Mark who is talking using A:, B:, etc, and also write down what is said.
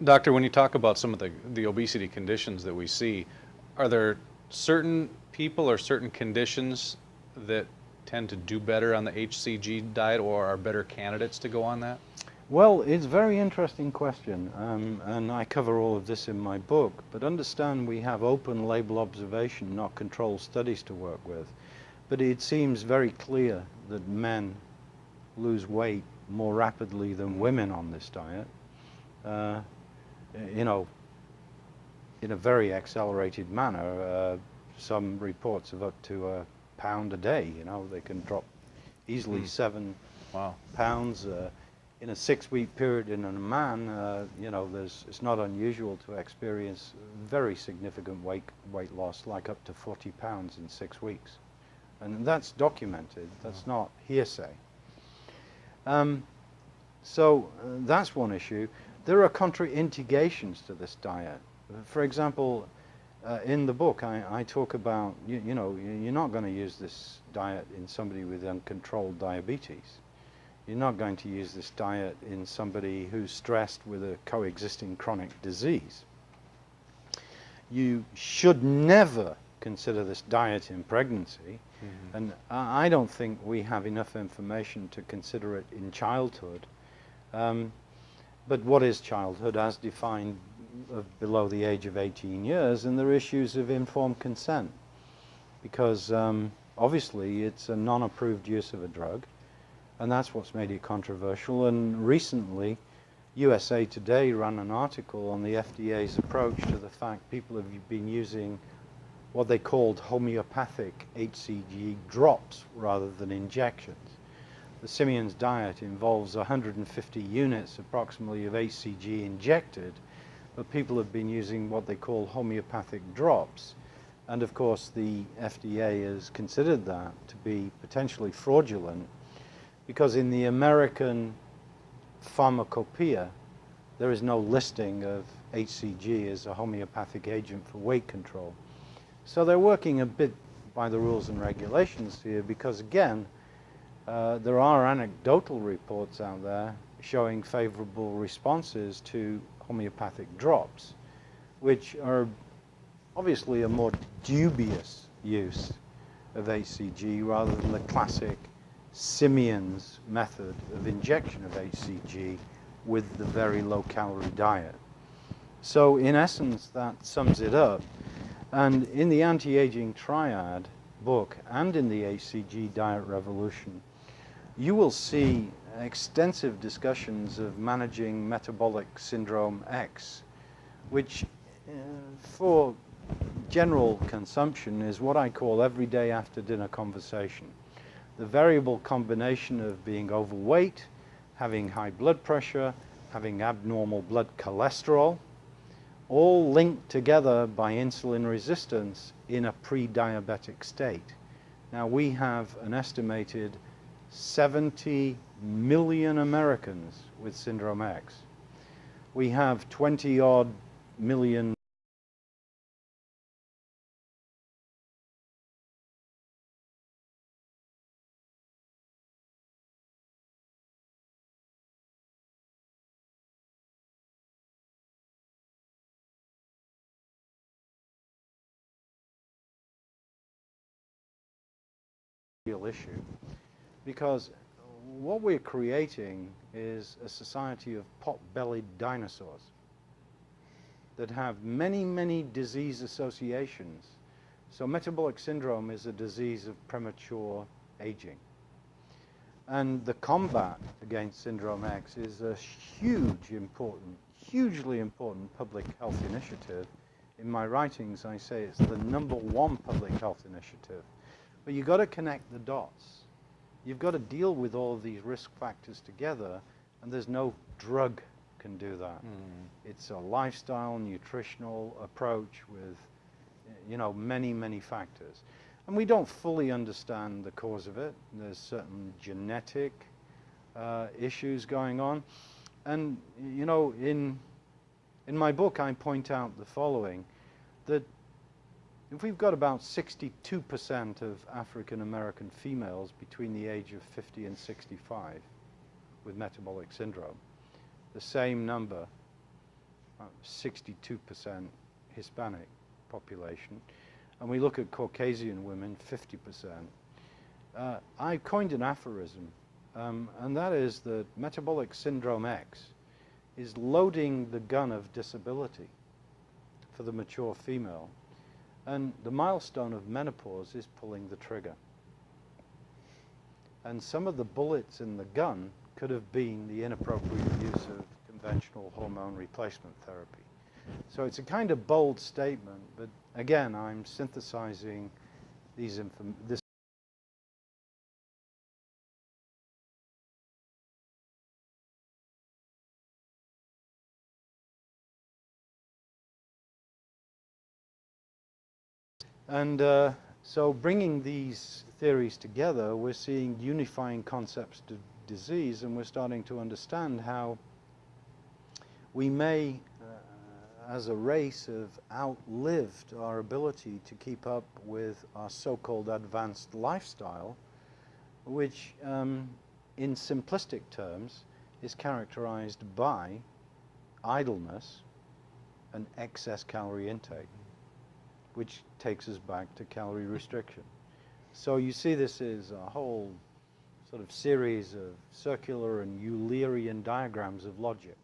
A: Doctor, when you talk about some of the obesity conditions that we see, are there certain people or certain conditions that tend to do better on the HCG diet or are better candidates to go on that?
B: Well, it's a very interesting question, and I cover all of this in my book, but understand we have open label observation, not controlled studies to work with. But it seems very clear that men lose weight more rapidly than women on this diet, you know, in a very accelerated manner. Some reports of up to a pound a day, they can drop easily 7
A: Wow.
B: pounds. In a 6-week period in a man, it's not unusual to experience very significant weight loss, like up to 40 pounds in 6 weeks. And that's documented, that's not hearsay. So that's one issue. There are contraindications to this diet. For example, in the book, I talk about, you're not going to use this diet in somebody with uncontrolled diabetes. You're not going to use this diet in somebody who's stressed with a coexisting chronic disease. You should never consider this diet in pregnancy, and I don't think we have enough information to consider it in childhood. But what is childhood as defined below the age of 18 years? And there are issues of informed consent, because obviously it's a non-approved use of a drug. And that's what's made it controversial. And recently, USA Today ran an article on the FDA's approach to the fact people have been using what they called homeopathic HCG drops rather than injections. The Simeon's diet involves 150 units approximately of HCG injected, but people have been using what they call homeopathic drops. And of course, the FDA has considered that to be potentially fraudulent, because in the American pharmacopoeia, there is no listing of HCG as a homeopathic agent for weight control. So they're working a bit by the rules and regulations here, because again, there are anecdotal reports out there showing favorable responses to homeopathic drops, which are obviously a more dubious use of HCG rather than the classic Simeon's method of injection of HCG with the very low-calorie diet. So in essence, that sums it up. And in the Anti-Aging Triad book and in the HCG Diet Revolution, you will see extensive discussions of managing metabolic syndrome X, which for general consumption is what I call everyday after dinner conversation. The variable combination of being overweight, having high blood pressure, having abnormal blood cholesterol, all linked together by insulin resistance in a pre-diabetic state. Now we have an estimated 70 million Americans with syndrome X. We have 20-odd million real issue, because what we're creating is a society of pot-bellied dinosaurs that have many, many disease associations. So metabolic syndrome is a disease of premature aging. And the combat against syndrome X is a hugely important public health initiative. In my writings, I say it's the #1 public health initiative. But you've got to connect the dots. You've got to deal with all of these risk factors together, and there's no drug can do that. It's a lifestyle, nutritional approach with, many, many factors. And we don't fully understand the cause of it. There's certain genetic issues going on. And, in my book, I point out the following, that if we've got about 62% of African American females between the age of 50 and 65 with metabolic syndrome, the same number 62% Hispanic population, and we look at Caucasian women, 50%. I coined an aphorism, and that is that metabolic syndrome X is loading the gun of disability for the mature female, and the milestone of menopause is pulling the trigger. And some of the bullets in the gun could have been the inappropriate use of conventional hormone replacement therapy. So it's a kind of bold statement, but again, I'm synthesizing this. And so bringing these theories together, we're seeing unifying concepts to disease, and we're starting to understand how we may, as a race, have outlived our ability to keep up with our so-called advanced lifestyle, which, in simplistic terms, is characterized by idleness and excess calorie intake, which takes us back to calorie restriction. So you see this is a whole sort of series of circular and Eulerian diagrams of logic.